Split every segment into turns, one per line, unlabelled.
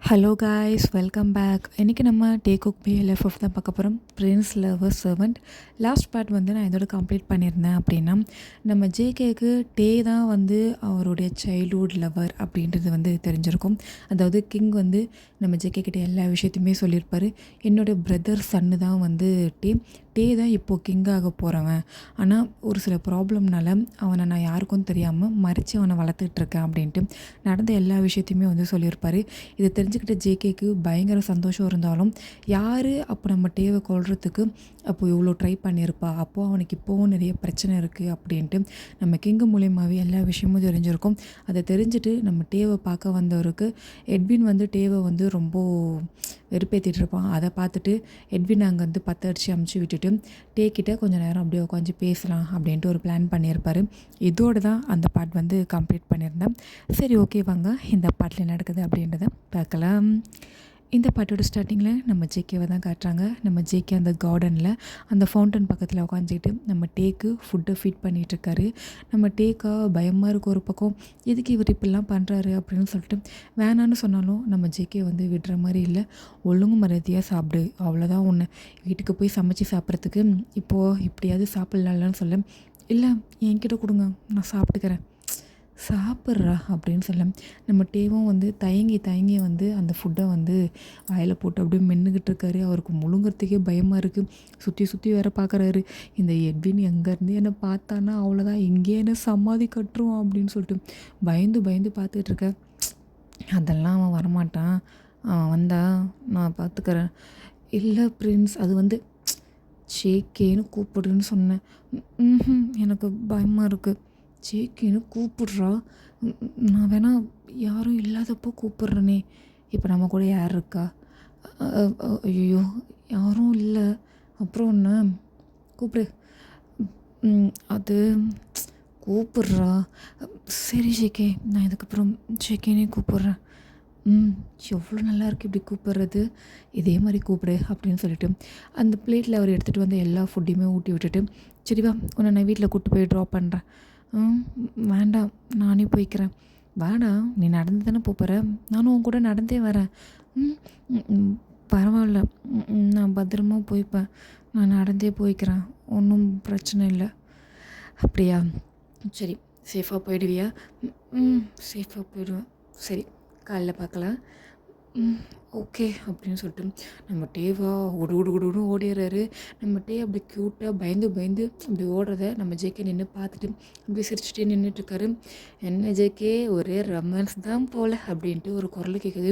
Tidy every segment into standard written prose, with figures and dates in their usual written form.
Hello guys, welcome back. இன்றைக்கி நம்ம take cook PLF தான் பார்க்க போகிறோம். Prince lover servant. Last part வந்து நான் இதோட கம்ப்ளீட் பண்ணியிருந்தேன். அப்படின்னா நம்ம ஜேகேக்கு டே தான் வந்து அவருடைய சைல்ட்ஹுட் லவர் அப்படின்றது வந்து தெரிஞ்சிருக்கும். அதாவது கிங் வந்து நம்ம ஜேகே கிட்ட எல்லா விஷயத்தையுமே சொல்லியிருப்பார். என்னோடய பிரதர் சன்னு தான் வந்து டே தான் இப்போது கிங்காக போகிறவன். ஆனால் ஒரு சில ப்ராப்ளம்னால அவனை நான் யாருக்கும் தெரியாமல் மறைச்சி அவனை வளர்த்துட்ருக்கேன் அப்படின்ட்டு நடந்த எல்லா விஷயத்தையுமே வந்து சொல்லியிருப்பார். இதை தெரிஞ்சுக்கிட்ட ஜேகேக்கு பயங்கர சந்தோஷம் இருந்தாலும், யார் அப்போ நம்ம டேவை கொல்றதுக்கு அப்போ இவ்வளோ ட்ரை பண்ணியிருப்பா, அப்போது அவனுக்கு இப்போவும் நிறைய பிரச்சனை இருக்குது அப்படின்ட்டு நம்ம கிங்கு மூலியமாகவே எல்லா விஷயமும் தெரிஞ்சிருக்கும். அதை தெரிஞ்சுட்டு நம்ம டேவை பார்க்க வந்தவருக்கு எட்வின் வந்து டேவை வந்து ரொம்ப வெறுப்பேற்றிட்டு இருப்பான். அதை பார்த்துட்டு எட்வின் அங்கே வந்து அடித்து அமுச்சு விட்டுட்டு டே கிட்ட கொஞ்சம் நேரம் அப்படியே உட்காந்து பேசலாம் அப்படின்ட்டு ஒரு பிளான் பண்ணியிருப்பார். இதோடு தான் அந்த பார்ட் வந்து கம்ப்ளீட் பண்ணியிருந்தேன். சரி, ஓகே, வாங்க இந்த பாட்டில் என்ன நடக்குது அப்படின்றத பார்க்கலாம். இந்த பாட்டோட ஸ்டார்டிங்கில் நம்ம ஜேகேவை தான் காட்டுறாங்க. நம்ம ஜேகே அந்த கார்டனில் அந்த ஃபவுண்டன் பக்கத்தில் உட்காந்துக்கிட்டு நம்ம டேக்கு ஃபுட்டை ஃபீட் பண்ணிகிட்ருக்காரு. நம்ம டேக்கா பயமாக இருக்க ஒரு பக்கம், எதுக்கு இவர் இப்படிலாம் பண்ணுறாரு அப்படின்னு சொல்லிட்டு வேணான்னு சொன்னாலும் நம்ம ஜேகே வந்து விடுற மாதிரி இல்லை. ஒழுங்கு மரியாதையாக சாப்பிடு, அவ்வளோதான். ஒன்று வீட்டுக்கு போய் சமைச்சு சாப்பிட்றதுக்கு இப்போது இப்படியாவது சாப்பிட்லான்னு சொல்ல, இல்லை என்கிட்ட கொடுங்க, நான் சாப்பிட்டுக்கிறேன், சாப்பிட்றா அப்படின்னு சொல்ல நம்ம டேவும் வந்து தயங்கி வந்து அந்த ஃபுட்டை வந்து வாயில் போட்டு அப்படியே மென்னுக்கிட்டு இருக்காரு. அவருக்கு முழுங்கிறதுக்கே பயமாக இருக்குது. சுற்றி வேற பார்க்குறாரு. இந்த எட்வின் எங்கேருந்து என்னை பார்த்தானா அவ்வளோதான், இங்கேயே என்ன சமாதி கட்டுரும் அப்படின்னு சொல்லிட்டு பயந்து பார்த்துக்கிட்டு இருக்கேன். அதெல்லாம் அவன் வரமாட்டான், அவன் வந்தா நான் பார்த்துக்கிறேன். இல்லை பிரின்ஸ், அது வந்து ஜேகேன்னு கூப்பிடுன்னு சொன்னேன். எனக்கு பயமாக இருக்குது. ஜேகேன்னு கூப்பிட்றா, நான் வேணா யாரும் இல்லாதப்போ கூப்பிட்றேனே. இப்போ நம்ம கூட யார் இருக்கா? ஐயோ, யாரும் இல்லை. அப்புறம் ஒன்று கூப்பிடு. அது கூப்பிட்றா. சரி ஜேகே, நான் இதுக்கப்புறம் ஜேகேனே கூப்பிட்றேன். எவ்வளோ நல்லா இருக்குது இப்படி கூப்பிட்றது, இதே மாதிரி கூப்பிடு அப்படின்னு சொல்லிட்டு அந்த பிளேட்டில் அவர் எடுத்துகிட்டு வந்து எல்லா ஃபுட்டையுமே ஊட்டி விட்டுட்டு, சரி வா, உன்னை நான் வீட்டில் கூப்பிட்டு போய் ட்ராப் பண்ணுறேன். வேண்டாம், நானே போய்க்கிறேன். வேடா, நீ நடந்து தானே போகிற, நானும் உன் கூட நடந்தே வரேன். பரவாயில்ல, நான் பத்திரமா போய்ப்பேன், நான் நடந்தே போய்க்கிறேன், ஒன்றும் பிரச்சனை இல்லை. அப்படியா, சரி, சேஃபாக போயிடுவியா? சேஃபாக போயிடுவேன். சரி, காலைல பார்க்கலாம். ஓகே அப்படின்னு சொல்லிட்டு நம்ம டேவா குடு ஓடிடுறாரு. நம்ம டே அப்படி க்யூட்டாக பயந்து அப்படி ஓடுறத நம்ம ஜேகே நின்று பார்த்துட்டு அப்படி சிரிச்சுட்டே நின்றுட்டுருக்காரு. என்ன ஜேகே, ஒரே ரொமான்ஸ் தான் போல் அப்படின்ட்டு ஒரு குரல் கேட்குது.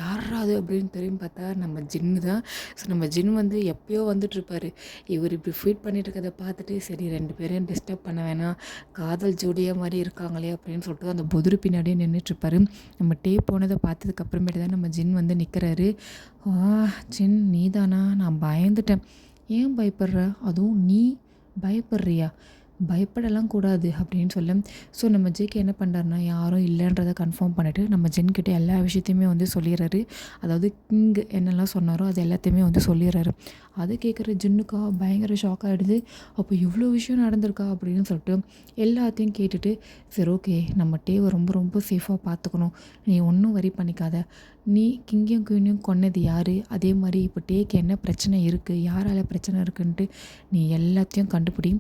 யாரா அது அப்படின்னு தெரியும் பார்த்தா நம்ம ஜின்னு தான். ஸோ நம்ம ஜின் வந்து எப்போயோ வந்துட்டுருப்பார். இவர் இப்படி ஃபீட் பண்ணிட்டு இருக்கிறத பார்த்துட்டு, சரி ரெண்டு பேரையும் டிஸ்டர்ப் பண்ண வேணாம், காதல் ஜோடியாக மாதிரி இருக்காங்களே அப்படின்னு சொல்லிட்டு அந்த பொதுரு பின்னாடியே நின்றுட்டுருப்பாரு. நம்ம டே போனதை பார்த்ததுக்கப்புறமேட்டு தான் நம்ம ஜின் வந்து நிற்கிறாரு. ஜின், நீதானா? நான் பயந்துட்டேன். ஏன் பயப்படுற? அதுவும் நீ பயப்படுறியா? பயப்படலாம் கூடாது அப்படின்னு சொல்ல, ஸோ நம்ம ஜேகே என்ன பண்ணுறாருனா, யாரும் இல்லைன்றதை கன்ஃபார்ம் பண்ணிவிட்டு நம்ம ஜென்கிட்ட எல்லா விஷயத்தையுமே வந்து சொல்லிடுறாரு. அதாவது கிங் என்னெல்லாம் சொன்னாரோ அது எல்லாத்தையுமே வந்து சொல்லிடுறாரு. அது கேட்குற ஜின்னுக்கா பயங்கர ஷாக் ஆகிடுது. அப்போ இவ்வளோ விஷயம் நடந்திருக்கா அப்படின்னு சொல்லிட்டு எல்லாத்தையும் கேட்டுட்டு, சரி ஓகே, நம்ம டேவை ரொம்ப சேஃபாக பார்த்துக்கணும், நீ ஒன்றும் வரி பண்ணிக்காத, நீ கிங்கையும் குயினையும் கொன்னது யார், அதே மாதிரி இப்போ டேக்கு என்ன பிரச்சனை இருக்குது, யாரால் பிரச்சனை இருக்குன்ட்டு நீ எல்லாத்தையும் கண்டுபிடி,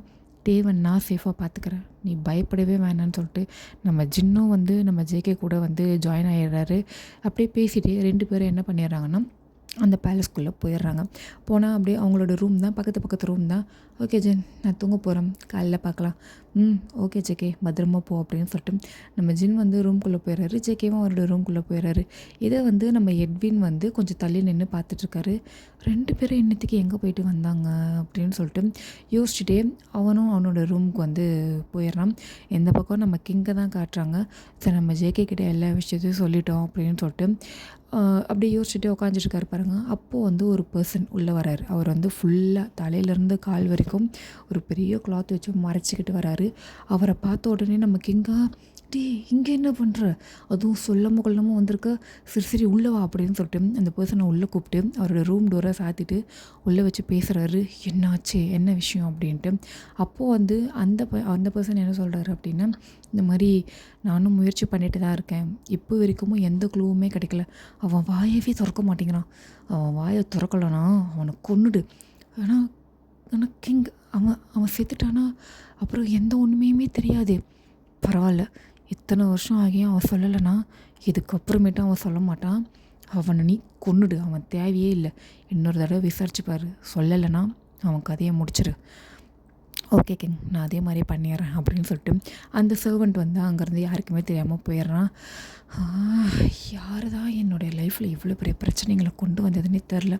டேவை நான் சேஃபாக பார்த்துக்கிறேன், நீ பயப்படவே வேணான்னு சொல்லிட்டு நம்ம ஜின்னும் வந்து நம்ம ஜேகே கூட வந்து ஜாயின் ஆகிடுறாரு. அப்படியே பேசிகிட்டே ரெண்டு பேரும் என்ன பண்ணிடுறாங்கன்னா அந்த பேலஸ்குள்ளே போயிடுறாங்க. போனால் அப்படியே அவங்களோட ரூம் தான், பக்கத்து ரூம் தான். ஓகே ஜின், நான் தூங்க போகிறேன், காலைல பார்க்கலாம். ஓகே ஜேகே, பத்திரமா போ அப்படின்னு சொல்லிட்டு நம்ம ஜின் வந்து ரூம்குள்ளே போயிடுறாரு. ஜேகேவும் அவரோட ரூம்குள்ளே போயிடுறாரு. இதை வந்து நம்ம எட்வின் வந்து கொஞ்சம் தள்ளி நின்று பார்த்துட்ருக்காரு. ரெண்டு பேரும் இன்னத்துக்கு எங்கே போயிட்டு வந்தாங்க அப்படின்னு சொல்லிட்டு யோசிச்சுட்டே அவனும் அவனோட ரூமுக்கு வந்து போயிடுறான். எந்த பக்கம் நம்ம கிங்கை தான் காட்டுறாங்க. சரி, நம்ம ஜேகே கிட்டே எல்லா விஷயத்தையும் சொல்லிட்டோம் அப்படின்னு சொல்லிட்டு அப்படியே யோசிச்சுட்டே உட்காந்துட்டுருக்காரு பாருங்கள். அப்போது வந்து ஒரு பர்சன் உள்ளே வராரு. அவர் வந்து ஃபுல்லாக தலையிலேருந்து கால் வரைக்கும் ஒரு பெரிய கிளாத் வச்சு மறைச்சிக்கிட்டு வராரு. அவரை பார்த்த உடனே நம்ம கிங்கா டேய் இங்கே என்ன பண்ணுற, அதுவும் சொல்லாமல் கொள்ளாமல் வந்திருக்க, சரி சரி உள்ளே வா அப்படின்னு சொல்லிட்டு அந்த பர்சனை உள்ளே கூப்பிட்டு அவரோட ரூம் டோரை சாத்திட்டு உள்ளே வச்சு பேசுகிறாரு. என்னாச்சு என்ன விஷயம் அப்படின்ட்டு. அப்போது வந்து அந்த பர்சன் என்ன சொல்கிறாரு அப்படின்னா, இந்த மாதிரி நானும் முயற்சி பண்ணிட்டு தான் இருக்கேன், இப்போ வரைக்கும் எந்த க்ளூவுமே கிடைக்கல, அவன் வாயவே திறக்க மாட்டேங்கிறான், அவன் வாயை திறக்கலனா அவனை கொன்னுடு, ஆனால் ஆனால் கிங் அவன் அவன் செத்துட்டானா அப்புறம் எந்த ஒன்றுமே தெரியாது, பரவாயில்ல இத்தனை வருஷம் ஆகியும் அவன் சொல்லலைன்னா இதுக்கப்புறமேட்டு அவன் சொல்ல மாட்டான், அவனை நீ கொன்னுடு, அவன் தேவையே இல்லை, இன்னொரு தடவை விசாரிச்சுப்பார், சொல்லலைன்னா அவன் கதையை முடிச்சிரு, ஓகே கிங் நான் அதே மாதிரி பண்ணிடுறேன் அப்படின்னு சொல்லிட்டு அந்த சர்வெண்ட் வந்து அங்கேருந்து யாருக்குமே தெரியாமல் போயிடுறான். யார் தான் என்னுடைய லைஃப்பில் இவ்வளோ பெரிய பிரச்சனைகளை கொண்டு வந்ததுன்னே தெரில,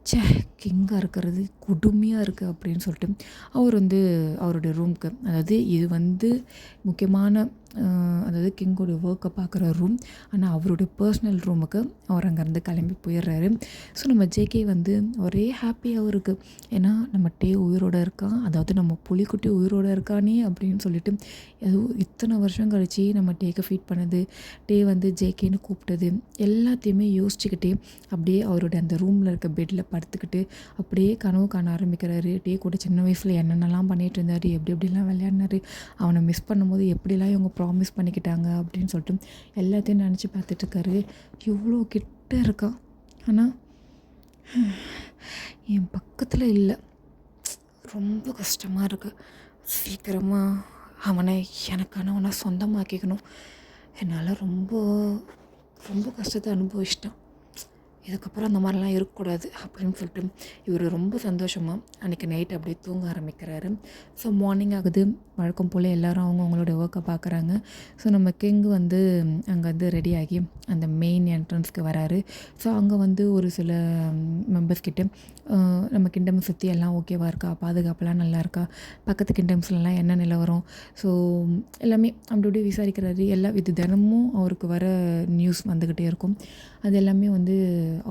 ச்சே கிங்காக இருக்கிறது கொடுமையாக இருக்குது அப்படின்னு சொல்லிட்டு அவர் வந்து அவருடைய ரூமுக்கு, அதாவது இது வந்து முக்கியமான அதாவது கிங்கோடைய ஒர்க்கை பார்க்குற ரூம், ஆனால் அவருடைய பர்சனல் ரூமுக்கு அவர் அங்கேருந்து கிளம்பி போயிடுறாரு. ஸோ நம்ம ஜேகே வந்து ஒரே ஹாப்பியாகவும் இருக்குது, ஏன்னா நம்ம டே உயிரோடு இருக்கான், அதாவது நம்ம புலிக்குட்டி உயிரோடு இருக்கானே அப்படின்னு சொல்லிட்டு அதுவும் இத்தனை வருஷம் கழித்து நம்ம டேக்கு ஃபீட் பண்ணது, டே வந்து ஜேகேன்னு கூப்பிட்டது எல்லாத்தையுமே யோசிச்சுக்கிட்டே அப்படியே அவருடைய அந்த ரூமில் இருக்க பெட்டில் படுத்துக்கிட்டு அப்படியே கனவு காண ஆரம்பிக்கிறாரு. டே கூட சின்ன வயசில் என்னென்னலாம் பண்ணிகிட்டு இருந்தார், எப்படி எப்படிலாம் விளையாடினார், அவனை மிஸ் பண்ணும்போது எப்படிலாம் இவங்க ப்ராமிஸ் பண்ணிக்கிட்டாங்க அப்படின்னு சொல்லிட்டு எல்லாத்தையும் நினச்சி பார்த்துட்ருக்காரு. இவ்வளோ கிட்ட இருக்கான், ஆனால் என் பக்கத்தில் இல்லை, ரொம்ப கஷ்டமாக இருக்குது, சீக்கிரமாக அவனை எனக்கானவனை சொந்தமாக்கிக்கணும், என்னால் ரொம்ப ரொம்ப கஷ்டத்தை அனுபவிச்சிட்டான், இதுக்கப்புறம் அந்த மாதிரிலாம் இருக்கக்கூடாது அப்படின்னு சொல்லிட்டு இவர் ரொம்ப சந்தோஷமாக அன்றைக்கி நைட் அப்படியே தூங்க ஆரம்பிக்கிறாரு. ஸோ மார்னிங் ஆகுது, வழக்கம் போல் எல்லோரும் அவங்களோட ஒர்க்கை பார்க்குறாங்க. ஸோ நம்ம கிங் வந்து அங்கே வந்து ரெடியாகி அந்த மெயின் என்ட்ரன்ஸ்க்கு வராரு. ஸோ அங்கே வந்து ஒரு சில மெம்பர்ஸ் கிட்ட நம்ம கிங்டம் சுற்றி எல்லாம் ஓகேவா இருக்கா, பாதுகாப்பெல்லாம் நல்லா இருக்கா, பக்கத்து கிங்டம்ஸ்லாம் என்ன நிலவரம், ஸோ எல்லாமே அப்படி இப்படி விசாரிக்கிறாரு. இது தினமும் அவருக்கு வர நியூஸ் வந்துக்கிட்டே இருக்கும், அது எல்லாமே வந்து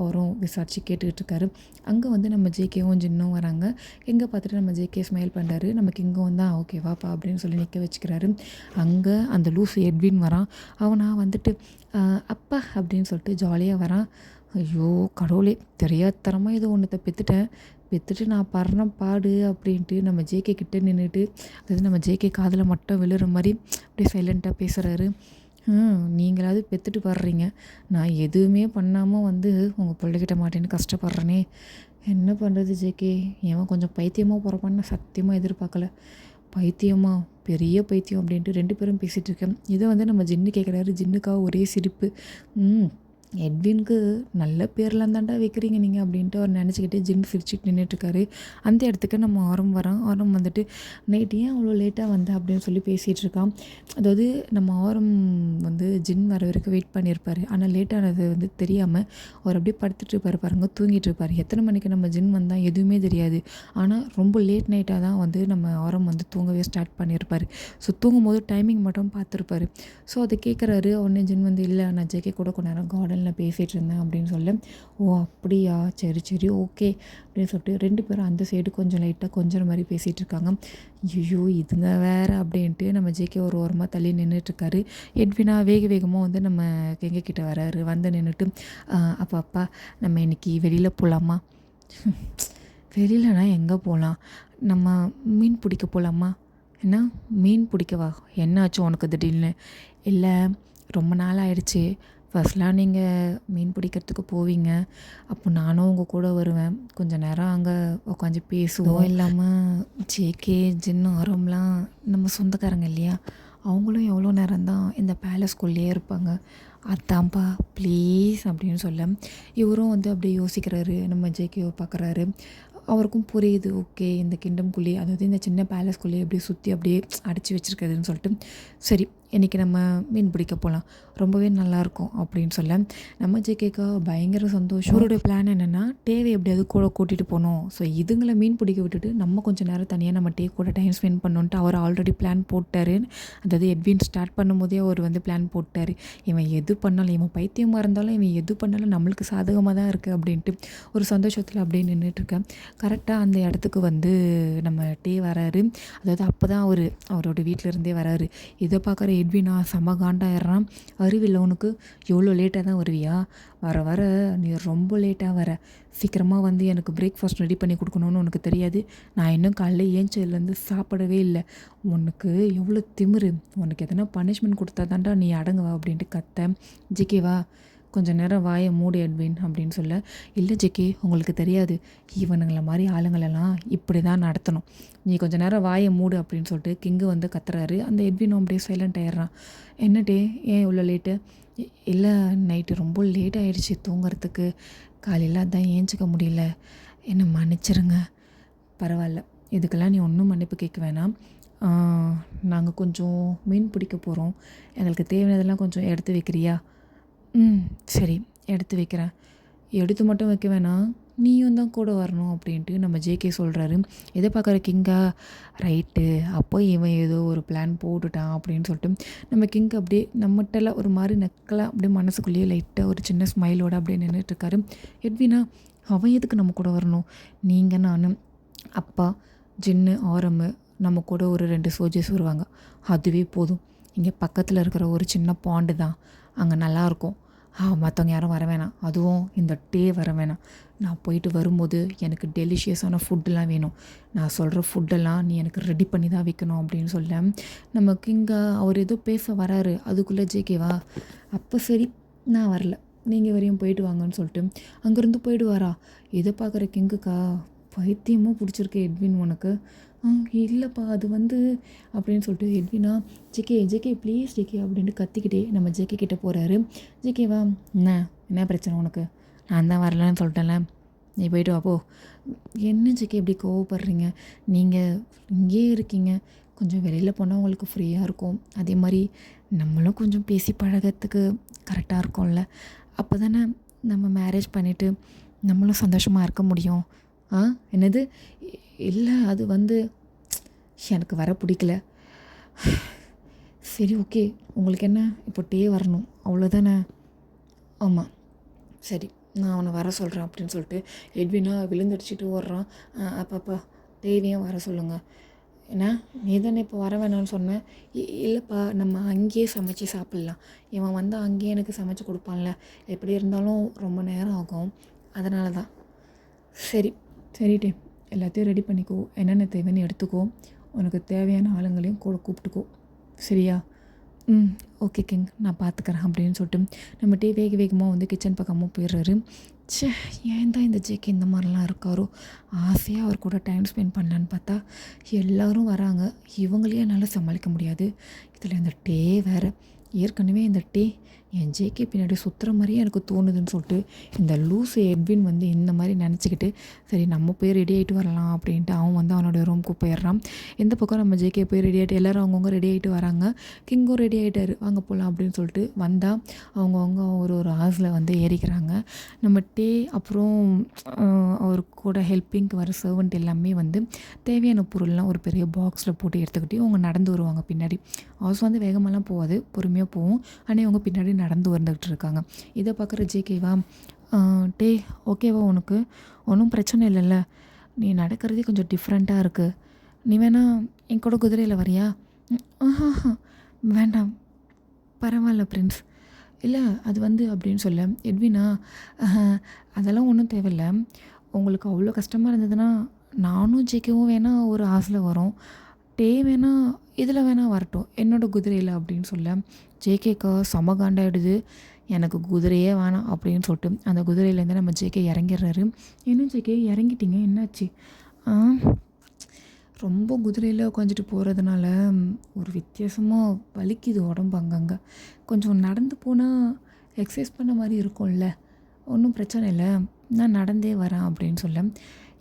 அவரும் விசாரித்து கேட்டுக்கிட்டு இருக்காரு. அங்கே வந்து நம்ம ஜேகேவும் ஜின்னும் வராங்க. எங்கே பார்த்துட்டு நம்ம ஜேகே ஸ்மைல் பண்ணுறாரு, நமக்கு இங்கே தான் ஓகேவாப்பா அப்படின்னு சொல்லி நிற்க வச்சுக்கிறாரு. அங்கே அந்த லூஸ் எட்வின் வரான், அவனா வந்துட்டு அப்பா அப்படின்னு சொல்லிட்டு ஜாலியாக வரான். ஐயோ கடவுளே, தெரியாதனமாக ஏதோ ஒன்றத்தை பெற்றுட்டு நான் படுறேன் பாடு அப்படின்ட்டு நம்ம ஜேகே கிட்டே நின்றுட்டு, அதாவது நம்ம ஜேகே காதில் மட்டும் விழுற மாதிரி அப்படியே சைலண்ட்டாக பேசுகிறாரு. நீங்களாவது பெற்றுட்டு படுறீங்க, நான் எதுவுமே பண்ணாமல் வந்து உங்கள் பிள்ளைகிட்ட மாட்டேன்னு கஷ்டப்படுறேனே, என்ன பண்ணுறது ஜேகே, ஏன் கொஞ்சம் பைத்தியமாக போகிறப்பான்னு சத்தியமாக எதிர்பார்க்கல, பைத்தியமா பெரிய பைத்தியம் அப்படின்ட்டு 2 பேரும் பேசிகிட்டு இருக்கேன். இதை வந்து நம்ம ஜின்னு கேட்குறாரு. ஜின்னுக்காக ஒரே சிரிப்பு. எட்வினுக்கு நல்ல பேர்லாம் தாண்டா வைக்கிறீங்க நீங்கள் அப்படின்ட்டு அவர் நினச்சிக்கிட்டே ஜின் சிரிச்சுட்டு நின்றுட்டுருக்காரு. அந்த இடத்துக்கு நம்ம ஆரம் வந்துட்டு நைட்டு ஏன் அவ்வளோ லேட்டாக வந்த அப்படின்னு சொல்லி பேசிகிட்டு இருக்கான். அதாவது நம்ம ஆரம் வந்து ஜின் வர வரைக்கும் வெயிட் பண்ணியிருப்பார், ஆனால் லேட்டானது வந்து தெரியாமல் அவர் அப்படியே படுத்துட்டு இருப்பார் பாருங்க, தூங்கிட்டு இருப்பார். எத்தனை மணிக்கு நம்ம ஜின் வந்தால் எதுவுமே தெரியாது, ஆனால் ரொம்ப லேட் நைட்டாக தான் வந்து நம்ம ஆரம் வந்து தூங்கவே ஸ்டார்ட் பண்ணியிருப்பார். ஸோ தூங்கும்போது டைமிங் மட்டும் பார்த்துருப்பாரு. ஸோ அதை கேட்குறாரு. உடனே ஜின் வந்து இல்லை நான் ஜேகே கூட கொஞ்ச நேரம் கார்டன் பேசிகிட்டு இருந்தேன் அப்படின்னு சொல்ல, ஓ அப்படியா சரி சரி ஓகே அப்படின்னு சொல்லிட்டு 2 பேரும் அந்த சைடு கொஞ்சம் லைட்டாக கொஞ்சம் மாதிரி பேசிகிட்டு இருக்காங்க. ஐயோ இதுங்க வேறு அப்படின்ட்டு நம்ம ஜேகே ஒரு ஓரமாக தள்ளி நின்றுட்டுருக்காரு. எட்வினா வேகமாக வந்து நம்ம கிட்ட வராரு. வந்து நின்றுட்டு அப்பா நம்ம இன்றைக்கி வெளியில் போகலாமா, வெளியிலனா எங்கே போகலாம், நம்ம மீன் பிடிக்க போகலாமா, என்ன மீன் பிடிக்கவா, என்ன ஆச்சு உனக்கு திடீர்னு, இல்லை ரொம்ப நாள் ஆயிடுச்சு, ஃபர்ஸ்ட்லாம் நீங்கள் மீன் பிடிக்கிறதுக்கு போவீங்க, அப்போ நானும் உங்கள் கூட வருவேன், கொஞ்சம் நேரம் அங்கே உட்காந்து பேசுவோம், இல்லாமல் ஜேகே ஜின்னு ஆரம்லாம் நம்ம சொந்தக்காரங்க இல்லையா, அவங்களும் எவ்வளோ நேரம் தான் இந்த பேலஸ்குள்ளேயே இருப்பாங்க, அதான்ப்பா ப்ளீஸ் அப்படின்னு சொல்ல இவரும் வந்து அப்படியே யோசிக்கிறாரு. நம்ம ஜேகேவை பார்க்குறாரு, அவருக்கும் புரியுது, ஓகே இந்த கிங்டம்குள்ளேயே, அதாவது இந்த சின்ன பேலஸ்குள்ளேயே அப்படியே சுற்றி அப்படியே அடைச்சி வச்சுருக்குதுன்னு சொல்லிட்டு, சரி இன்றைக்கி நம்ம மீன் பிடிக்க போகலாம், ரொம்பவே நல்லாயிருக்கும் அப்படின்னு சொல்ல நம்ம ஜேகேக்கா பயங்கர சந்தோஷம். அவருடைய பிளான் என்னென்னா டேவை எப்படியாவது கூட கூட்டிகிட்டு போகணும், ஸோ இதுங்களை மீன் பிடிக்க விட்டுட்டு நம்ம கொஞ்சம் நேரம் தனியாக நம்ம டே கூட டைம் ஸ்பெண்ட் பண்ணோன்ட்டு அவர் ஆல்ரெடி பிளான் போட்டார். அதாவது எட்வின் ஸ்டார்ட் பண்ணும்போதே அவர் வந்து பிளான் போட்டார், இவன் எது பண்ணாலும், இவன் பைத்தியமாக இருந்தாலும் இவன் எது பண்ணாலும் நம்மளுக்கு சாதகமாக தான் இருக்குது அப்படின்ட்டு ஒரு சந்தோஷத்தில் அப்படியே நின்றுட்டுருக்கேன். கரெக்டாக அந்த இடத்துக்கு வந்து நம்ம டே வராரு. அதாவது அப்போ தான் அவரோட வீட்டிலேருந்தே வராரு. இதை பார்க்குற எட்வினா செம காண்டாயிடுறான். அறிவில்லை உனக்கு, எவ்வளோ லேட்டாக தான் வருவியா? வர வர நீ ரொம்ப லேட்டாக வர. சீக்கிரமாக வந்து எனக்கு பிரேக்ஃபாஸ்ட் ரெடி பண்ணி கொடுக்கணுன்னு உனக்கு தெரியாது? நான் இன்னும் காலைல ஏஞ்சதுலேருந்து சாப்பிடவே இல்லை. உனக்கு எவ்வளோ திமிரு! உனக்கு எதனா பனிஷ்மெண்ட் கொடுத்தா தாண்டா நீ அடங்குவா அப்படின்ட்டு கத்த. ஜிகேவா கொஞ்சம் நேரம் வாயை மூடு எட்வின் அப்படின்னு சொல்ல, இல்லை ஜிகே உங்களுக்கு தெரியாது, இவனுங்களை மாதிரி ஆளுங்களெல்லாம் இப்படி தான் நடத்தணும். நீ கொஞ்சம் நேரம் வாயை மூடு அப்படின்னு சொல்லிட்டு கிங்கு வந்து கத்துறாரு. அந்த எட்வினும் அப்படியே சைலண்ட் ஆயிடுறான். என்ன டே, ஏன் இவ்வளோ லேட்டு? இல்லை நைட்டு ரொம்ப லேட் ஆகிடுச்சி தூங்குறதுக்கு, காலையில் அதான் ஏஞ்சிக்க முடியல, என்னை மன்னிச்சிருங்க. பரவாயில்ல, இதுக்கெல்லாம் நீ ஒன்றும் மன்னிப்பு கேட்க வேணாம். நாங்கள் கொஞ்சம் மீன் பிடிக்க போகிறோம், எங்களுக்கு தேவையானதெல்லாம் கொஞ்சம் எடுத்து வைக்கிறியா? சரி, எடுத்து வைக்கிறேன். எடுத்து மட்டும் வைக்க வேணாம், நீயும் தான் கூட வரணும் அப்படின்ட்டு நம்ம ஜேகே சொல்கிறாரு. எதை பார்க்குற கிங்கா? ரைட்டு, அப்போ இவன் ஏதோ ஒரு பிளான் போட்டுட்டான் அப்படின்னு சொல்லிட்டு நம்ம கிங் அப்படியே நம்மகிட்டலாம் ஒரு மாதிரி நக்கலாக அப்படியே மனசுக்குள்ளேயே லைட்டாக ஒரு சின்ன ஸ்மைலோடு அப்படியே நின்றுட்டுருக்காரு. எட்வினா, அவன் எதுக்கு நம்ம கூட வரணும்? நீங்கள், நான், அப்பா, ஜின்னு, ஆரம்பு, நம்ம கூட ஒரு 2 சோல்ஜர்ஸ் வருவாங்க, அதுவே போதும். இங்கே பக்கத்தில் இருக்கிற ஒரு சின்ன பாண்டு தான், அங்கே நல்லாயிருக்கும். மற்றவங்க யாரும் வர வேணாம், அதுவும் இந்த டே வர வேணாம். நான் போயிட்டு வரும்போது எனக்கு டெலிஷியஸான ஃபுட்டெல்லாம் வேணும். நான் சொல்கிற ஃபுட்டெல்லாம் நீ எனக்கு ரெடி பண்ணி தான் வைக்கணும் அப்படின்னு சொல்ல, நம்ம கிங்கா அவர் ஏதோ பேச வராரு. அதுக்குள்ளே ஜேகேவா, அப்போ சரி நான் வரல, நீங்கள் வரையும் போயிட்டு வாங்கன்னு சொல்லிட்டு அங்கேருந்து போயிடுவாரா. எதை பார்க்குற கிங்குக்கா பைத்தியமாக பிடிச்சிருக்கு எட்வின் உனக்கு? இல்லைப்பா அது வந்து அப்படின்னு சொல்லிட்டு எட்வினா, ஜேகே ப்ளீஸ் ஜேகே அப்படின்ட்டு கத்திக்கிட்டே நம்ம ஜேகே கிட்டே போகிறாரு. ஜேகேவா, என்ன பிரச்சனை உனக்கு? நான் தான் வரலன்னு சொல்லிட்டேன்ல, நீ போயிட்டு வா போ. என்ன ஜேகே இப்படி கோவப்படுறீங்க? நீங்கள் இங்கேயே இருக்கீங்க, கொஞ்சம் வெளியில் போனால் உங்களுக்கு ஃப்ரீயாக இருக்கும். அதே மாதிரி நம்மளும் கொஞ்சம் பேசி பழகிறதுக்கு கரெக்டாக இருக்கும்ல, அப்போ தானே நம்ம மேரேஜ் பண்ணிவிட்டு நம்மளும் சந்தோஷமாக இருக்க முடியும். என்னது? இல்லை அது வந்து எனக்கு வர பிடிக்கல. சரி ஓகே, உங்களுக்கு என்ன இப்போ டே வரணும் அவ்வளோதானே? ஆமாம், சரி நான் அவனை வர சொல்கிறேன் அப்படின்னு சொல்லிட்டு எட்வினா விழுந்தடிச்சிட்டு ஓடுறான். அப்பப்பா டேவையும் வர சொல்லுங்கள். ஏன்னா நீ தானே இப்போ வர வேணாம்னு சொன்னேன். இல்லைப்பா நம்ம அங்கேயே சமைச்சு சாப்பிட்லாம், இவன் வந்து அங்கேயே எனக்கு சமைச்சு கொடுப்பான்ல, எப்படி இருந்தாலும் ரொம்ப நேரம் ஆகும், அதனால தான். சரி டே, எல்லாத்தையும் ரெடி பண்ணிக்கோ, என்னென்ன தேவைன்னு எடுத்துக்கோ, உனக்கு தேவையான ஆளுங்களையும் கூட கூப்பிட்டுக்கோ, சரியா? ஓகே கிங், நான் பார்த்துக்கிறேன் அப்படின்னு சொல்லிட்டு நம்ம டே வேகமாக வந்து கிச்சன் பக்கமாக போயிடுறாரு. ஏன் தான் இந்த ஜேகே இந்த மாதிரிலாம் இருக்காரோ, ஆசையாக அவர் கூட டைம் ஸ்பெண்ட் பண்ணலான்னு பார்த்தா எல்லோரும் வராங்க, இவங்களையும் என்னால் சமாளிக்க முடியாது. இதில் இந்த டே வேறு, ஏற்கனவே இந்த டே என் ஜேகே பின்னாடி சுற்றுற மாதிரியே எனக்கு தோணுதுன்னு சொல்லிட்டு இந்த லூஸு எட்வின் வந்து இந்த மாதிரி நினச்சிக்கிட்டு சரி நம்ம போய் ரெடி ஆகிட்டு வரலாம் அப்படின்ட்டு அவன் வந்து அவனோட ரூமுக்கு போயிடுறான். இந்த பக்கம் நம்ம ஜேகே போய் ரெடி ஆகிட்டு எல்லோரும் அவங்கவுங்க ரெடி ஆகிட்டு வராங்க. கிங்கும் ரெடி ஆகிட்டார், வாங்க போகலாம் அப்படின்னு சொல்லிட்டு வந்தால் அவங்கவுங்க ஒரு ஹாஸில் வந்து ஏறிக்கிறாங்க. நம்ம டே அப்புறம் அவர் கூட ஹெல்ப்பிங்க்கு வர சர்வெண்ட் எல்லாமே வந்து தேவையான பொருள்லாம் ஒரு பெரிய பாக்ஸில் போட்டு எடுத்துக்கிட்டு அவங்க நடந்து வருவாங்க பின்னாடி. ஹவுஸ் வந்து வேகமெல்லாம் போகாது, பொறுமையாக போகும், ஆனால் இவங்க பின்னாடி நடந்து வந்துக்கிட்டு இருக்காங்க. இதை பார்க்குற ஜேகேவா, டே ஓகேவா உனக்கு? ஒன்றும் பிரச்சனை இல்லைல்ல, நீ நடக்கிறதே கொஞ்சம் டிஃப்ரெண்ட்டாக இருக்குது, நீ வேணா என் கூட குதிரையில் வரியா? வேண்டாம், பரவாயில்ல பிரின்ஸ். இல்லை அது வந்து அப்படின்னு சொல்ல எட்வினா, அதெல்லாம் ஒன்றும் தேவையில்லை, உங்களுக்கு அவ்வளோ கஷ்டமாக இருந்ததுன்னா நானும் ஜேகேவும் வேணால் ஒரு ஆசையில் வரோம், டே வேணால் இதில் வேணால் வரட்டும் என்னோடய குதிரையில் அப்படின்னு சொல்ல ஜேகேக்கா செம காண்டாயிடுது. எனக்கு குதிரையே வேணாம் அப்படின்னு சொல்லிட்டு அந்த குதிரையிலேருந்து நம்ம ஜேகே இறங்கிடுறாரு. என்ன ஜேகே இறங்கிட்டீங்க, என்னாச்சு? ரொம்ப குதிரையில் உட்காந்துட்டு போகிறதுனால ஒரு வித்தியாசமாக வலிக்குது உடம்பு, அங்கங்கே கொஞ்சம் நடந்து போனால் எக்ஸசைஸ் பண்ண மாதிரி இருக்கும்ல, ஒன்றும் பிரச்சனை இல்லை, நான் நடந்தே வரேன் அப்படின்னு சொல்ல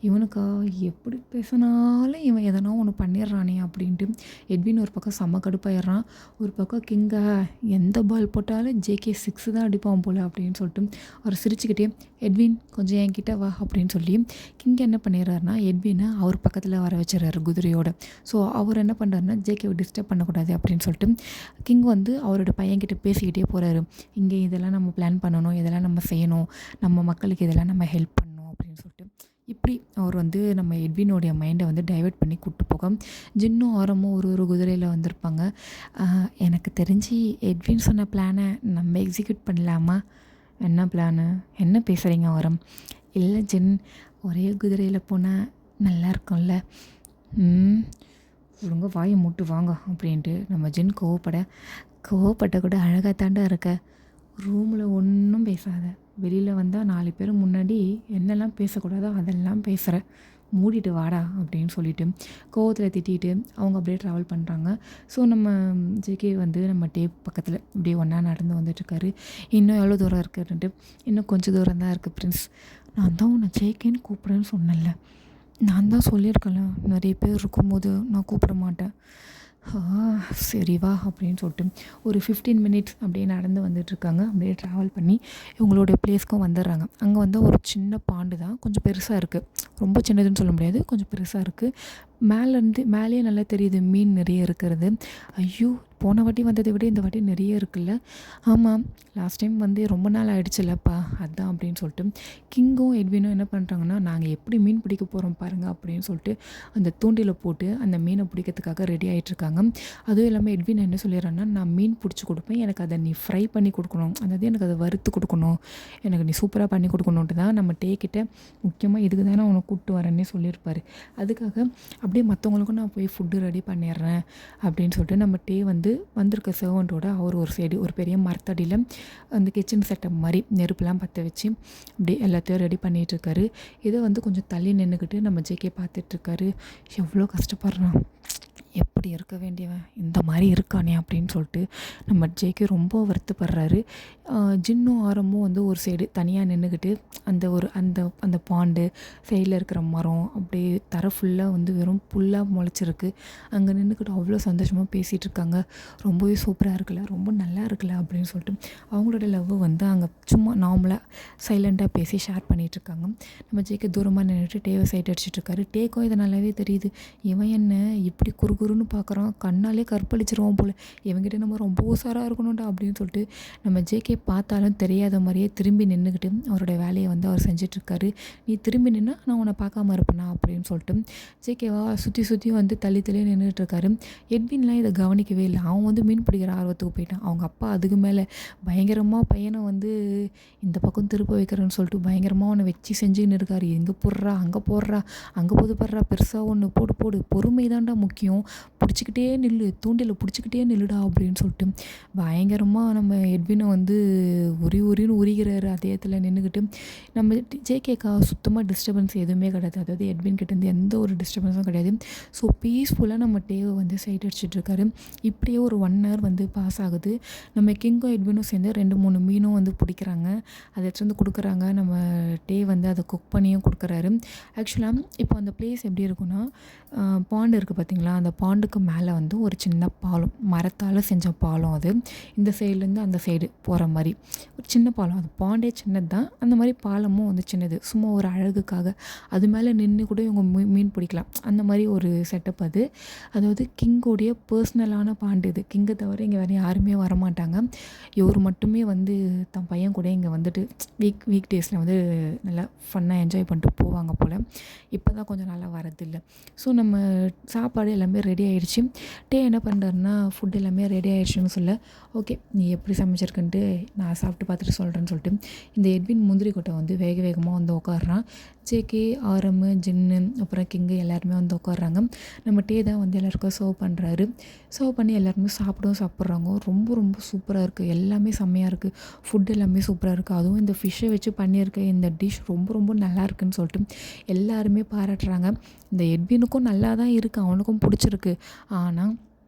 இவனுக்கா எப்படி பேசினாலும் இவன் எதனா ஒன்று பண்ணிடுறானே அப்படின்ட்டு எட்வின் ஒரு பக்கம் செம்ம கடுப்பாயிடுறான். ஒரு பக்கம் கிங்கா எந்த பால் போட்டாலும் ஜேகே 6 தான் அடிப்பான் போல் அப்படின்னு சொல்லிட்டு அவர் சிரிச்சுக்கிட்டே எட்வின் கொஞ்சம் என்கிட்ட வா அப்படின்னு சொல்லி கிங் என்ன பண்ணிடுறாருனா எட்வினை அவர் பக்கத்தில் வர வச்சிடறாரு குதிரையோட. ஸோ அவர் என்ன பண்ணுறாருனா ஜேகேவை டிஸ்டர்ப் பண்ணக்கூடாது அப்படின்னு சொல்லிட்டு கிங் வந்து அவரோட பையன்கிட்ட பேசிக்கிட்டே போகிறாரு. இங்கே இதெல்லாம் நம்ம பிளான் பண்ணணும், இதெல்லாம் நம்ம செய்யணும், நம்ம மக்களுக்கு இதெல்லாம் நம்ம ஹெல்ப் பண்ணணும் அப்படின்னு சொல்லிட்டு இப்படி அவர் வந்து நம்ம எட்வினோடைய மைண்டை வந்து டைவர்ட் பண்ணி கூப்பிட்டு போக ஜின்னும் ஆரமும் ஒரு ஒரு குதிரையில் வந்திருப்பாங்க. எனக்கு தெரிஞ்சு எட்வின் சொன்ன பிளானை நம்ம எக்ஸிக்யூட் பண்ணலாமா? என்ன பிளானு? என்ன பேசுகிறீங்க ஆரம்? இல்லை ஜின், ஒரே குதிரையில் போனால் நல்லா இருக்கும்ல. ஒழுங்க வாயை மூட்டு வாங்க அப்படின்ட்டு நம்ம ஜின் கோவப்பட்ட கூட அழகாக தாண்டா இருக்க. ரூமில் ஒன்றும் பேசாத, வெளியில் வந்தால் 4 பேர் முன்னாடி என்னெல்லாம் பேசக்கூடாதோ அதெல்லாம் பேசுகிற, மூடிட்டு வாடா அப்படின்னு சொல்லிட்டு கோவத்தில் திட்டிகிட்டு அவங்க அப்படியே ட்ராவல் பண்ணுறாங்க. ஸோ நம்ம ஜேகே வந்து நம்ம டேப் பக்கத்தில் இப்படியே ஒன்றா நடந்து வந்துட்டுருக்காரு. இன்னும் எவ்வளோ தூரம் இருக்குன்ட்டு, இன்னும் கொஞ்சம் தூரம் தான் இருக்குது பிரின்ஸ். நான் தான் உன்னை ஜேகேன்னு கூப்பிட்றேன்னு சொன்னேன்ல, நான் தான் சொல்லியிருக்கேன்ல நிறைய பேர் இருக்கும்போது நான் கூப்பிட மாட்டேன். சரி வா அப்படின்னு சொல்லிட்டு ஒரு 15 மினிட்ஸ் அப்படியே நடந்து வந்துட்டுருக்காங்க. அப்படியே ட்ராவல் பண்ணி இவங்களுடைய பிளேஸ்க்கும் வந்துடுறாங்க. அங்கே வந்து ஒரு சின்ன பாண்டு தான், கொஞ்சம் பெருசாக இருக்குது. ரொம்ப சின்னதுன்னு சொல்ல முடியாது, கொஞ்சம் பெருசாக இருக்குது. மேலேயே நல்லா தெரியுது மீன் நிறைய இருக்கிறது. ஐயோ, போன வாட்டி வந்ததை விட இந்த வாட்டி நிறைய இருக்குல்ல. ஆமாம், லாஸ்ட் டைம் வந்து ரொம்ப நாள் ஆகிடுச்சுல்லப்பா, அதான் அப்படின்னு சொல்லிட்டு கிங்கும் எட்வினும் என்ன பண்ணுறாங்கன்னா, நாங்கள் எப்படி மீன் பிடிக்க போகிறோம் பாருங்கள் அப்படின்னு சொல்லிட்டு அந்த தூண்டில் போட்டு அந்த மீனை பிடிக்கிறதுக்காக ரெடி ஆகிட்டுருக்காங்க. அதுவும் இல்லாமல் எட்வின் என்ன சொல்லிடுறான்னா, நான் மீன் பிடிச்சி கொடுப்பேன், எனக்கு அதை நீ ஃப்ரை பண்ணி கொடுக்கணும், அதாவது எனக்கு அதை வறுத்து கொடுக்கணும், எனக்கு நீ சூப்பராக பண்ணி கொடுக்கணுன்ட்டு தான் நம்ம டேக்கிட்ட முக்கியமாக இதுக்கு தானே உனக்கு கூப்பிட்டு வரேன்னே சொல்லியிருப்பார். அதுக்காக அப்படியே மற்றவங்களுக்கும் நான் போய் ஃபுட்டு ரெடி பண்ணிடுறேன் அப்படின்னு சொல்லிட்டு நம்ம டே வந்து வந்திருக்க சர்வெண்ட்டோட அவர் ஒரு சைடு ஒரு பெரிய மரத்தடியில் அந்த கிச்சன் செட்டப் மாதிரி நெருப்புலாம் பற்ற வச்சு அப்படியே எல்லாத்தையும் ரெடி பண்ணிகிட்ருக்காரு. இதை வந்து கொஞ்சம் தள்ளி நின்றுக்கிட்டு நம்ம ஜேகே பார்த்துட்ருக்காரு. எவ்வளோ கஷ்டப்படுறான், எப்படி இருக்க வேண்டியவன் இந்த மாதிரி இருக்கானே அப்படின்னு சொல்லிட்டு நம்ம ஜேகே ரொம்ப வருத்தப்படுறாரு. ஜின்னும் ஆரமும் வந்து ஒரு சைடு தனியாக நின்றுக்கிட்டு அந்த பாண்டு சைடில் இருக்கிற மரம் அப்படியே தரை ஃபுல்லாக வந்து வெறும் புல்லாக முளைச்சிருக்கு. அங்கே நின்றுக்கிட்டு அவ்வளோ சந்தோஷமாக பேசிகிட்டு இருக்காங்க. ரொம்பவே சூப்பராக இருக்குல்ல, ரொம்ப நல்லா இருக்குல்ல அப்படின்னு சொல்லிட்டு அவங்களோட லவ் வந்து அங்கே சும்மா நார்மலாக சைலண்ட்டாக பேசி ஷேர் பண்ணிகிட்ருக்காங்க. நம்ம ஜேகே தூரமாக நின்றுட்டு டேவை சைட் அடிச்சிட்ருக்காரு. டேக்கும் இது நல்லாவே தெரியுது, இவன் என்ன இப்படி குறுகுறுன்னு பார்க்குறான், கண்ணாலே கற்பழிச்சிருவோம் போல், இவங்கிட்ட நம்ம ரொம்ப உசாராக இருக்கணும்டா அப்படின்னு சொல்லிட்டு நம்ம ஜேகே பார்த்தாலும் தெரியாத மாதிரியே திரும்பி நின்றுக்கிட்டு அவரோட வேலையை வந்து அவர் செஞ்சிட்ருக்காரு. நீ திரும்பி நின்னா நான் உன்னை பார்க்காம இருப்பேனா அப்படின்னு சொல்லிட்டு ஜேகேவா சுற்றி வந்து தள்ளி நின்றுட்டுருக்காரு. எட்வின்லாம் இதை கவனிக்கவே இல்லை. அவன் வந்து மீன் பிடிக்கிற ஆர்வத்துக்கு போயிட்டான். அவங்க அப்பா அதுக்கு மேலே பயங்கரமாக பையனை வந்து இந்த பக்கம் திருப்ப வைக்கிறேன்னு சொல்லிட்டு பயங்கரமாக அவனை வச்சு செஞ்சுன்னு இருக்காரு. எங்கே போடுறா, அங்கே போடுறா, அங்கே போது படுறா, பெருசாக ஒன்று போடு, பொறுமை தான்டா முக்கியம், பிடிச்சிக்கிட்டே நில்லு, தூண்டில் பிடிச்சிக்கிட்டே நில்லுடா அப்படின்னு சொல்லிட்டு பயங்கரமாக நம்ம எட்வினை வந்து உரின்னு உரிகிறாரு. அதே இடத்துல நின்றுக்கிட்டு நம்ம ஜேகேக்கா சுத்தமாக டிஸ்டர்பன்ஸ் எதுவுமே கிடையாது. அதாவது எட்வின் கிட்டேருந்து எந்த ஒரு டிஸ்டர்பன்ஸும் கிடையாது. ஸோ பீஸ்ஃபுல்லாக நம்ம டேவை வந்து சைட் அடிச்சிட்ருக்காரு. இப்படியே ஒரு 1 hour வந்து பாஸ் ஆகுது. நம்ம கிங்கும் எட்வினும் சேர்ந்து 2-3 மீனும் வந்து பிடிக்கிறாங்க. அதை எடுத்து கொடுக்குறாங்க. நம்ம டே வந்து அதை குக் பண்ணியும் கொடுக்குறாரு. ஆக்சுவலாக இப்போ அந்த பிளேஸ் எப்படி இருக்குன்னா, பாண்டு இருக்குது பார்த்திங்களா, அந்த பாண்டுக்கு மேலே வந்து ஒரு சின்ன பாலம், மரத்தால் செஞ்ச பாலம். அது இந்த சைட்லேருந்து அந்த சைடு போகிற மாதிரி ஒரு சின்ன பாலம். அது பாண்டே சின்னது தான், அந்த மாதிரி பாலமும் வந்து சின்னது, சும்மா ஒரு அழகுக்காக அது மேலே நின்று கூட இவங்க மீன் பிடிக்கலாம், அந்த மாதிரி ஒரு செட்டப் அது. அதாவது கிங்கோடைய பர்சனலான பாண்டு இது. கிங்கை தவிர இங்கே வேறு யாருமே வரமாட்டாங்க. இவர் மட்டுமே வந்து தன் பையன் கூட இங்கே வந்துட்டு வீக் டேஸில் வந்து நல்லா ஃபன்னாக என்ஜாய் பண்ணிட்டு போவாங்க போல். இப்போ தான் கொஞ்சம் நல்லா வரதில்லை. ஸோ நம்ம சாப்பாடு எல்லாமே ரெடி ஆகிடுச்சு. டே என்ன பண்ணுறாருன்னா, ஃபுட் எல்லாமே ரெடி ஆகிடுச்சுன்னு சொல்ல, ஓகே நீ எப்படி சமைச்சிருக்குன்ட்டு நான் சாப்பிட்டு பார்த்துட்டு சொல்கிறேன்னு சொல்லிட்டு இந்த எட்வின் முந்திரி கொட்டை வந்து வேகமாக வந்து உட்காடுறான். ஜேகே, ஆரம், ஜின்னு, அப்புறம் கிங்கு எல்லாருமே வந்து உட்காடுறாங்க. நம்ம டே தான் வந்து எல்லாருக்கும் சர்வ் பண்ணுறாரு. சர்வ் பண்ணி எல்லாருமே சாப்பிட்றாங்க. ரொம்ப சூப்பராக இருக்குது, எல்லாமே செம்மையாக இருக்குது, ஃபுட் எல்லாமே சூப்பராக இருக்குது. அதுவும் இந்த ஃபிஷ்ஷை வச்சு பண்ணியிருக்க இந்த டிஷ் ரொம்ப நல்லா இருக்குன்னு சொல்லிட்டு எல்லாருமே பாராட்டுறாங்க. இந்த எட்வினுக்கும் நல்லா தான் இருக்குது, அவனுக்கும் பிடிச்சிருக்கு. ஆனால்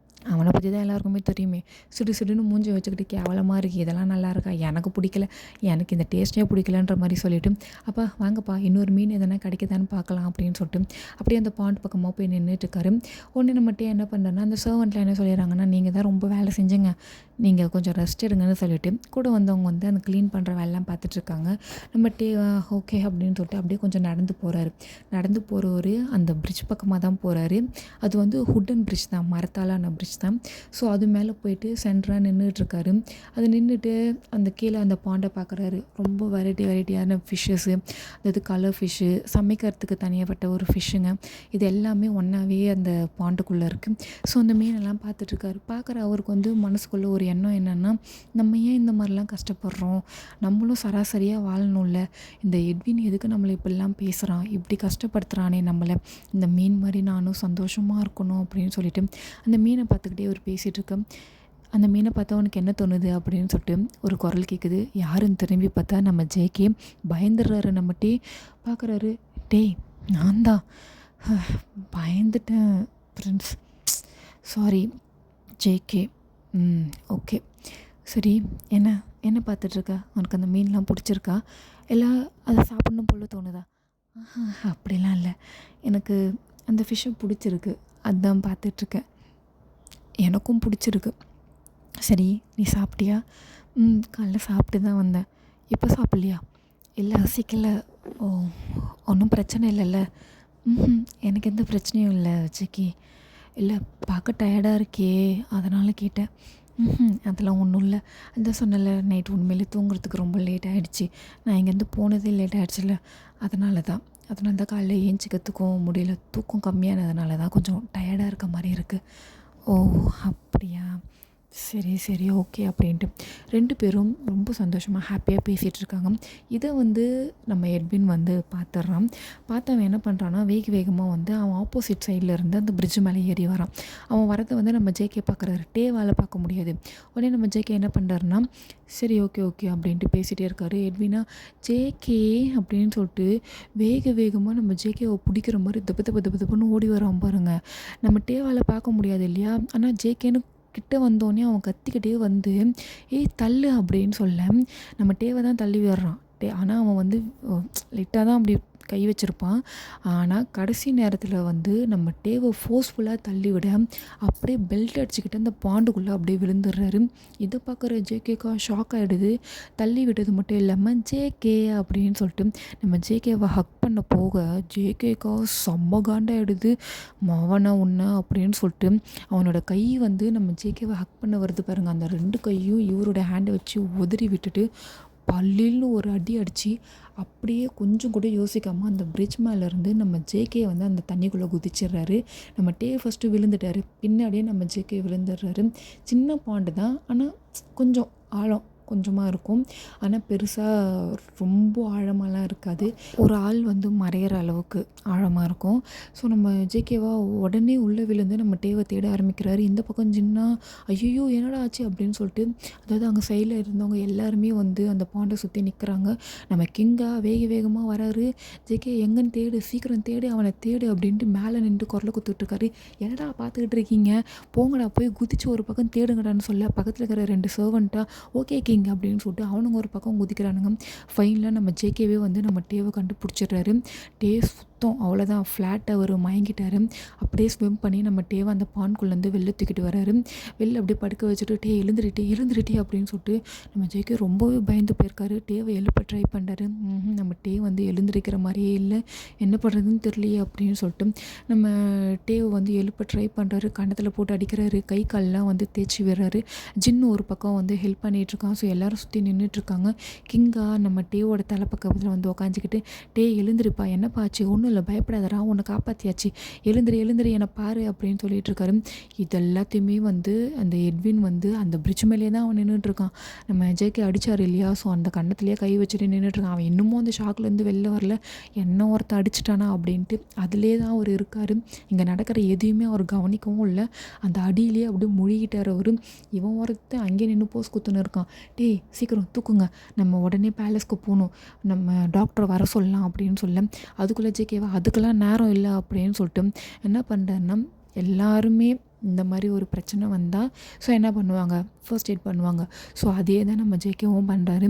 அவனை பற்றி தான் எல்லாருக்குமே தெரியுமே, சிடுன்னு மூஞ்சி வச்சுக்கிட்டு கேவலமாக இருக்குது, இதெல்லாம் நல்லா இருக்கா, எனக்கு பிடிக்கல, எனக்கு இந்த டேஸ்ட்டே பிடிக்கலன்ற மாதிரி சொல்லிவிட்டு, அப்பா வாங்கப்பா இன்னொரு மீன் எதனா கிடைக்குதான்னு பார்க்கலாம் அப்படின்னு சொல்லிட்டு அப்படியே அந்த பாண்ட் பக்கமாக போய் நின்றுட்டுருக்காரு. ஒன்று நம்மகிட்ட என்ன பண்ணுறேன்னா, அந்த சர்வெண்ட்டில் என்ன சொல்லிடுறாங்கன்னா, நீங்கள் தான் ரொம்ப வேலை செஞ்சுங்க, நீங்கள் கொஞ்சம் ரெஸ்ட் எடுங்கன்னு சொல்லிவிட்டு கூட வந்தவங்க வந்து அந்த க்ளீன் பண்ணுற வேலைலாம் பார்த்துட்ருக்காங்க. நம்ம ஓகே அப்படின்னு சொல்லிட்டு அப்படியே கொஞ்சம் நடந்து போகிறவர் அந்த பிரிட்ஜ் பக்கமாக தான் போகிறாரு. அது வந்து ஹுட்டன் பிரிட்ஜ் தான், மரத்தாலான பிரிட்ஜ் பீச் தான். ஸோ அது மேலே போயிட்டு சென்டராக நின்றுட்டுருக்காரு. அது நின்றுட்டு அந்த கீழே அந்த பாண்டை பார்க்குறாரு. ரொம்ப வெரைட்டியான ஃபிஷ்ஷஸ்ஸு, அதாவது கலர் ஃபிஷ்ஷு, சமைக்கிறதுக்கு தனியாகப்பட்ட ஒரு ஃபிஷ்ஷுங்க. இது எல்லாமே ஒன்றாவே அந்த பாண்டுக்குள்ளே இருக்குது. ஸோ அந்த மீனெல்லாம் பார்த்துட்ருக்காரு. பார்க்குற அவருக்கு வந்து மனசுக்குள்ளே ஒரு எண்ணம் என்னென்னா, நம்ம ஏன் இந்த மாதிரிலாம் கஷ்டப்படுறோம், நம்மளும் சராசரியாக வாழணும்ல, இந்த எட்வின் எதுக்கு நம்மளை இப்படிலாம் பேசுகிறான், இப்படி கஷ்டப்படுத்துகிறானே நம்மளை, இந்த மீன் மாதிரி நானும் சந்தோஷமாக இருக்கணும் அப்படின்னு சொல்லிட்டு அந்த மீனை பார்த்துக்கிட்டே அவர் பேசிகிட்ருக்கேன். அந்த மீனை பார்த்தா உனக்கு என்ன தோணுது அப்படின்னு சொல்லிட்டு ஒரு குரல் கேட்குது. யாருன்னு திரும்பி பார்த்தா நம்ம ஜேகே. பயந்துடுறாரு. நம்ம டே பார்க்குறாரு. டேய் நான் தான் பயந்துட்டேன் ஃப்ரெண்ட்ஸ், சாரி ஜேகே. ஓகே சரி, என்ன என்ன பார்த்துட்ருக்கா, உனக்கு அந்த மீன்லாம் பிடிச்சிருக்கா, எல்லாம் அதை சாப்பிட்ணும் போல தோணுதா? அப்படிலாம் இல்லை, எனக்கு அந்த ஃபிஷ்ஷை பிடிச்சிருக்கு, அதுதான் பார்த்துட்ருக்கேன். எனக்கும் பிடிச்சிருக்கு. சரி நீ சாப்பிட்டியா? காலைல சாப்பிட்டு தான் வந்தேன். இப்போ சாப்பிட்லையா? இல்லை ஹசிக்கலை. ஓ ஒன்றும் பிரச்சனை இல்லைல்ல? எனக்கு எந்த பிரச்சனையும் இல்லை ஜிக்கி. இல்லை பார்க்க டயர்டாக இருக்கே அதனால் கேட்டேன். அதெல்லாம் ஒன்றும் இல்லை. அதான் சொன்னல, நைட் உண்மையிலே தூங்குறதுக்கு ரொம்ப லேட் ஆகிடுச்சி. நான் இங்கேருந்து போனதே லேட் ஆகிடுச்சில்ல, அதனால தான் காலைல ஏஞ்சிக்கிறதுக்கும் முடியல. தூக்கம் கம்மியானதுனால தான் கொஞ்சம் டயர்டாக இருக்க மாதிரி இருக்குது. ஓ அப்படியா, சரி ஓகே அப்படின்ட்டு 2 பேரும் ரொம்ப சந்தோஷமாக ஹாப்பியாக பேசிகிட்ருக்காங்க. இதை வந்து நம்ம எட்வின் வந்து பார்த்துட்றான். அவன் என்ன பண்ணுறான்னா, வேகமாக வந்து அவன் ஆப்போசிட் சைடில் இருந்து அந்த பிரிட்ஜ் மேலே ஏறி வரான். அவன் வரதை வந்து நம்ம ஜேகே பார்க்குறாரு. டேவால் பார்க்க முடியாது. உடனே நம்ம ஜேகே என்ன பண்ணுறாருன்னா, சரி ஓகே அப்படின்ட்டு பேசிகிட்டே இருக்காரு. எட்வினா ஜேகே அப்படின்னு சொல்லிட்டு வேகமாக நம்ம ஜேகேவை பிடிக்கிற மாதிரி தப்புன்னு ஓடி வரான் பாருங்க. நம்ம டேவால் பார்க்க முடியாது இல்லையா, ஆனால் ஜேகேன்னு கிட்ட வந்தோடனே அவன் கத்திக்கிட்டே வந்து ஏய் தள்ளு அப்படின்னு சொல்ல நம்ம டேவை தான் தள்ளி விடுறான். ஆனால் அவன் வந்து லைட்டாக தான் அப்படி கை வச்சுருப்பான். ஆனால் கடைசி நேரத்தில் வந்து நம்ம டேவை ஃபோர்ஸ்ஃபுல்லாக தள்ளி விட அப்படியே பெல்ட் அடிச்சுக்கிட்டு அந்த பாண்டுக்குள்ளே அப்படியே விழுந்துடுறாரு. இதை பார்க்குற ஜேகேக்கா ஷாக் ஆகிடுது. தள்ளி விட்டது மட்டும் இல்லாமல் ஜேகே அப்படின்னு சொல்லிட்டு நம்ம ஜேகேவை ஹக் பண்ண போக ஜேகேக்கா செம்ம காண்டாயிடுது. மவனா உன்ன அப்படின்னு சொல்லிட்டு அவனோட கை வந்து நம்ம ஜேகேவை ஹக் பண்ண வருது பாருங்கள். அந்த 2 கையும் இவரோட ஹேண்டை வச்சு உதறி விட்டுட்டு பல்லில்னு ஒரு அடி அடித்து அப்படியே கொஞ்சம் கூட யோசிக்காமல் அந்த பிரிட்ஜ் மேலேருந்து நம்ம ஜேகே வந்து அந்த தண்ணிக்குள்ளே குதிச்சிடுறாரு. நம்ம டே ஃபஸ்ட்டு விழுந்துட்டார், பின்னாடியே நம்ம ஜேகே விழுந்துடுறாரு. சின்ன பாண்டு தான், ஆனால் கொஞ்சம் ஆழம் கொஞ்சமாக இருக்கும். ஆனால் பெருசாக ரொம்ப ஆழமாலாம் இருக்காது. ஒரு ஆள் வந்து மறையிற அளவுக்கு ஆழமாக இருக்கும். ஸோ நம்ம ஜேகேவா உடனே உள்ளே விழுந்து நம்ம டேவை தேட ஆரம்பிக்கிறாரு. இந்த பக்கம் ஜின்னா ஐயோ என்னடா ஆச்சு அப்படின்னு சொல்லிட்டு, அதாவது அங்கே சைடில் இருந்தவங்க எல்லாருமே வந்து அந்த பாண்டை சுற்றி நிற்கிறாங்க. நம்ம கிங்கா வேகமாக வராரு. ஜேகே எங்கன்னு தேடு, சீக்கிரம் தேடு, அவனை தேடு அப்படின்ட்டு மேலே நின்று குரலை குத்துட்ருக்காரு. என்னடா பார்த்துக்கிட்டு இருக்கீங்க, போங்கடா போய் குதிச்சு ஒரு பக்கம் தேடுங்கடான்னு சொல்ல பக்கத்தில் இருக்கிற 2 சர்வெண்ட்டாக ஓகே கிங் அப்படின்னு சொல்லிட்டு அவனுங்க ஒரு பக்கம் குதிக்கிறானுங்க. ஃபைனலாக நம்ம ஜேகேவே வந்து நம்ம டேவை கண்டுபிடிச்சிடுறாரு. டே சுத்தம் அவ்வளோதான், ஃப்ளாட்டாக அவர் மயங்கிட்டார். அப்படியே ஸ்விம் பண்ணி நம்ம டேவை அந்த பான்குள்ளேருந்து வெளில தூக்கிட்டு வராரு. வெளில அப்படியே படுக்க வச்சுட்டு டே எழுந்துருட்டே அப்படின்னு சொல்லிட்டு நம்ம ஜேகே ரொம்பவே பயந்து போயிருக்காரு. டேவை எழுப்ப ட்ரை பண்ணுறாரு. நம்ம டே வந்து எழுந்திருக்கிற மாதிரியே இல்லை, என்ன பண்ணுறதுன்னு தெரியலையே அப்படின்னு சொல்லிட்டு நம்ம டேவை வந்து எழுப்ப ட்ரை பண்ணுறாரு. கன்னத்தில் போட்டு அடிக்கிறாரு, கை கால்லாம் வந்து தேய்ச்சி விடுறாரு. ஜின்னு ஒரு பக்கம் வந்து ஹெல்ப் பண்ணிகிட்ருக்கான். ஸோ எல்லோரும் சுற்றி நின்றுட்டுருக்காங்க. கிங்கா நம்ம டேவோட தலைப்பக்கத்தில் வந்து உக்காஞ்சிக்கிட்டு டே எழுந்திருப்பா, என்னப்பா ஆச்சு, ஒன்றும் இல்லை பயப்படாதரா, உன்னை காப்பாற்றியாச்சு, எழுந்திரு என்னை பாரு அப்படின்னு சொல்லிட்டு இருக்காரு. இது எல்லாத்தையுமே வந்து அந்த எட்வின் வந்து அந்த பிரிட்ஜ் மேலே தான் அவன் நின்றுட்டுருக்கான். நம்ம ஜேகே அடித்தார் இல்லையா, ஸோ அந்த கன்னத்துலேயே கை வச்சுட்டு நின்றுட்டுருக்கான். அவன் இன்னமும் அந்த ஷாக்லேருந்து வெளில வரல, என்ன ஒருத்தர் அடிச்சிட்டானா அப்படின்ட்டு அதிலே தான் அவர் இருக்கார். இங்கே நடக்கிற எதையுமே அவர் கவனிக்கவும் இல்லை. அந்த அடியிலே அப்படியே முழுகிட்டார் அவர். இவன் ஒருத்தன் அங்கே நின்று போஸ் குத்துன்னு இருக்கான். டேய் சீக்கிரம் தூக்குங்க, நம்ம உடனே பேலஸ்க்கு போகணும், நம்ம டாக்டரை வர சொல்லலாம் அப்படின்னு சொல்ல அதுக்குள்ளே ஜேகேவா அதுக்கெல்லாம் நேரம் இல்லை அப்படின்னு சொல்லிட்டு என்ன பண்ணுறேன்னா, எல்லாருமே இந்த மாதிரி ஒரு பிரச்சனை வந்தால் ஸோ என்ன பண்ணுவாங்க, ஃபர்ஸ்ட் எய்ட் பண்ணுவாங்க. ஸோ அதே தான் நம்ம ஜேகேவும் பண்ணுறாரு.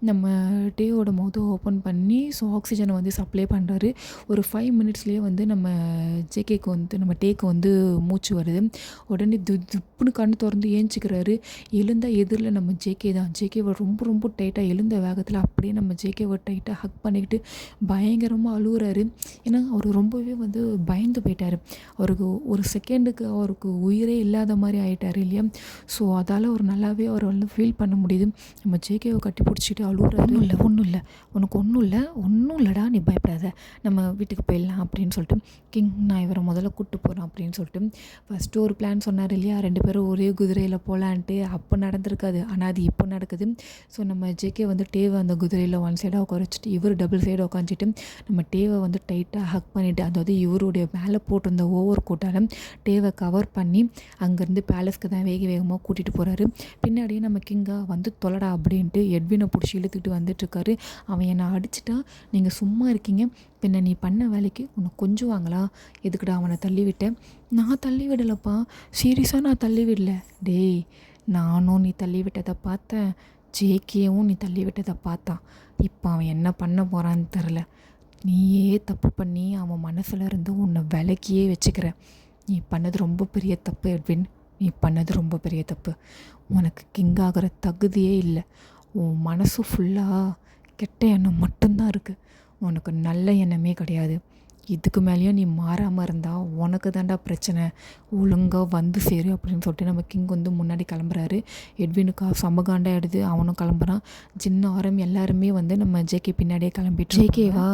நம்ம டேவோட மவுத்தை ஓப்பன் பண்ணி ஸோ ஆக்சிஜனை வந்து சப்ளை பண்ணுறாரு. ஒரு 5 மினிட்ஸ்லேயே வந்து நம்ம ஜேகேக்கு வந்து நம்ம டேக்கு வந்து மூச்சு வருது. உடனே துப்புன்னு கண்ணு திறந்து ஏஞ்சிக்கிறாரு. எழுந்தால் எதிரில் நம்ம ஜேகே தான். ஜேகேவை ரொம்ப டைட்டாக எழுந்த வேகத்தில் அப்படியே நம்ம ஜேகேவை டைட்டாக ஹக் பண்ணிக்கிட்டு பயங்கரமாக அழுகுறாரு. ஏன்னா அவர் ரொம்பவே வந்து பயந்து போயிட்டார். அவருக்கு ஒரு செகண்டுக்கு அவருக்கு உயிரே இல்லாத மாதிரி ஆகிட்டார் இல்லையா. ஸோ அதால் ஒரு நல்லாவே அவர் வந்து ஃபீல் பண்ண முடியுது. நம்ம ஜேகேவை கட்டி பிடிச்சிட்டு அழுகுறாரு. ஒன்றும் இல்லை உனக்கு ஒன்றும் இல்லைடா, நீ பயப்படாத, நம்ம வீட்டுக்கு போயிடலாம் அப்படின்னு சொல்லிட்டு கிங் நான் இவரை முதல்ல கூப்பிட்டு போகிறேன் அப்படின்னு சொல்லிட்டு ஃபஸ்ட்டு ஒரு பிளான் சொன்னார் இல்லையா, 2 பேரும் ஒரே குதிரையில் போகலான்ட்டு. அப்போ நடந்திருக்காது, ஆனால் அது இப்போ நடக்குது. ஸோ நம்ம ஜேகே வந்து டேவை அந்த குதிரையில் ஒன் சைடாக உட்கார வச்சுட்டு இவர் டபுள் சைடாக உட்காந்துட்டு நம்ம டேவை வந்து டைட்டாக ஹக் பண்ணிவிட்டு, அதாவது இவருடைய மேலே போட்டிருந்த ஓவர் கோட்டால் டேவை கவர் பண்ணி அங்கேருந்து பேலஸ்க்கு தான் வேகமாக கூட்டிகிட்டு போகிறாரு. பின்னாடியே நம்ம கிங்கா வந்து தொலைடா அப்படின்ட்டு எட்வினை பிடிச்சி இழுத்துக்கிட்டு வந்துட்டுருக்காரு. அவன் என்னை அடிச்சிட்டா, நீங்கள் சும்மா இருக்கீங்க, பின்ன நீ பண்ண வேலைக்கு உன்னை கொஞ்சுவாங்களா, எதுக்குடா அவனை தள்ளி விட்டேன். நான் தள்ளி விடலப்பா, சீரியஸாக நான் தள்ளி விடல. டேய், நானும் நீ தள்ளி விட்டதை பார்த்தேன், ஜேகேவும் நீ தள்ளி விட்டதை பார்த்தான். இப்போ அவன் என்ன பண்ண போகிறான்னு தெரில. நீயே தப்பு பண்ணி அவன் மனசில் இருந்து உன்னை விலக்கியே வச்சுக்கிற. நீ பண்ணது ரொம்ப பெரிய தப்பு எட்வின், நீ பண்ணது ரொம்ப பெரிய தப்பு. உனக்கு கிங்காகிற தகுதியே இல்லை. உன் மனசு ஃபுல்லாக கெட்ட எண்ணம் மட்டும்தான் இருக்குது, உனக்கு நல்ல எண்ணமே கிடையாது. இதுக்கு மேலேயும் நீ மாறாமல் இருந்தால் உனக்கு தாண்டா பிரச்சனை, ஒழுங்காக வந்து சேரு அப்படின்னு சொல்லிட்டு நம்ம கிங் வந்து முன்னாடி கிளம்புறாரு. எட்வினுக்கா சமகாண்டா எடுத்து அவனும் கிளம்புறான். ஜின்னு ஆரம் எல்லாருமே வந்து நம்ம ஜேகே பின்னாடியே கிளம்பிட்டு. ஜேகேவா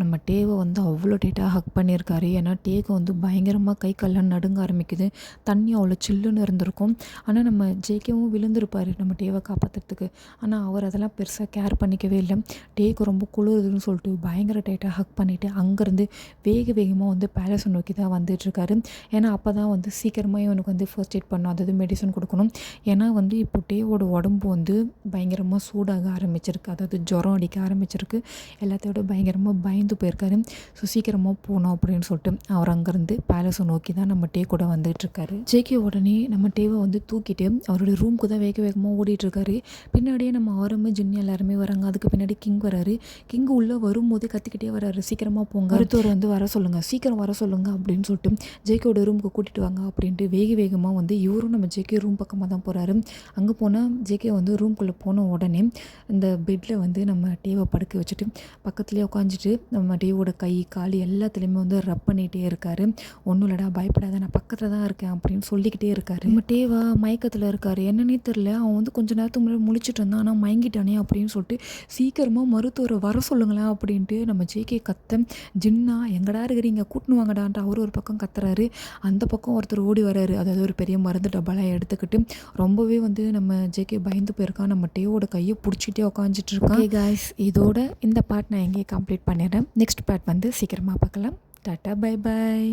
நம்ம டேவை வந்து அவ்வளோ டேட்டாக ஹக் பண்ணியிருக்காரு. ஏன்னா டேக்கு வந்து பயங்கரமாக கை கால்லாம் நடுங்க ஆரம்பிக்குது. தண்ணி அவ்வளோ சில்லுன்னு இருந்திருக்கும். ஆனால் நம்ம ஜேகேவும் விழுந்திருப்பார் நம்ம டேவை காப்பாற்றுறதுக்கு. ஆனால் அவர் அதெல்லாம் பெருசாக கேர் பண்ணிக்கவே இல்லை. டேக்கு ரொம்ப குளிருதுன்னு சொல்லிட்டு பயங்கர டேட்டாக ஹக் பண்ணிவிட்டு அங்கேருந்து வேகமாக வந்து பேலஸை நோக்கி தான் வந்துட்டுருக்காரு. ஏன்னா அப்போ தான் வந்து சீக்கிரமாக இவனுக்கு வந்து ஃபர்ஸ்ட் எய்ட் பண்ணணும், அதாவது மெடிசன் கொடுக்கணும். ஏன்னா வந்து இப்போ டேவோட உடம்பு வந்து பயங்கரமாக சூடாக ஆரம்பிச்சிருக்கு, அதாவது ஜுரம் அடிக்க ஆரம்பிச்சிருக்கு. எல்லாத்தையோட பயங்கரமாக பயந்து போயிருக்காரு. ஸோ சீக்கிரமாக போகணும் அப்படின்னு சொல்லிட்டு அவர் அங்கேருந்து பேலஸை நோக்கி தான் நம்ம டே கூட வந்துட்டுருக்காரு. ஜேகே உடனே நம்ம டேவை வந்து தூக்கிட்டு அவருடைய ரூமுக்கு தான் வேகமாக ஓடிட்டுருக்காரு. பின்னாடியே நம்ம ஆரம்பு ஜின்னு எல்லாருமே வராங்க. அதுக்கு பின்னாடி கிங் வராரு. கிங் உள்ளே வரும்போதே கத்திக்கிட்டே வராரு, சீக்கிரமாக போங்க, மருத்துவர் வந்து வர சொல்லுங்கள், சீக்கிரம் வர சொல்லுங்கள் அப்படின்னு சொல்லிட்டு ஜேகேவோட ரூமுக்கு கூட்டிகிட்டு வாங்க அப்படின்ட்டு வேகமாக வந்து இவரும் நம்ம ஜேகே ரூம் பக்கமாக தான் போகிறாரு. அங்கே போனால் ஜேகே வந்து ரூம்குள்ளே போன உடனே இந்த பெட்டில் வந்து நம்ம டேவை படுக்க வச்சுட்டு பக்கத்துலேயே உட்காந்துட்டு நம்ம டேவோட கை கால் எல்லாத்துலேயுமே வந்து ரப் பண்ணிகிட்டே இருக்காரு. ஒன்றும் இல்லடா, பயப்படாத, நான் பக்கத்தில் தான் இருக்கேன் அப்படின்னு சொல்லிக்கிட்டே இருக்காரு. நம்ம டேவா மயக்கத்தில் இருக்காரு, என்னன்னே தெரில. அவன் வந்து கொஞ்சம் நேரத்துக்கு முன்னாடி முழிச்சிட்டு இருந்தான், ஆனால் மயங்கிட்டானே அப்படின்னு சொல்லிட்டு சீக்கிரமாக மருத்துவரை வர சொல்லுங்களேன் அப்படின்ட்டு நம்ம ஜேகே கத்த. ஜின்னா எங்கடா இருக்கிறீங்க, கூட்டின்னு வாங்கடான்ட்டு அவர் ஒரு பக்கம் கத்துறாரு. அந்த பக்கம் ஒருத்தர் ஓடி வராரு, அதாவது ஒரு பெரிய மருந்து டப்பாலாம் எடுத்துக்கிட்டு. ரொம்பவே வந்து நம்ம ஜேகே பயந்து போயிருக்கான். நம்ம டேவோட கையை பிடிச்சிட்டே உட்காந்துட்டு இருக்கான். கைஸ், இதோட இந்த பார்ட் நான் எங்கேயே கம்ப்ளீட் பண்ணிடுறேன். நெக்ஸ்ட் பார்ட் வந்து சீக்கிரமாக பார்க்கலாம். Tata, bye bye.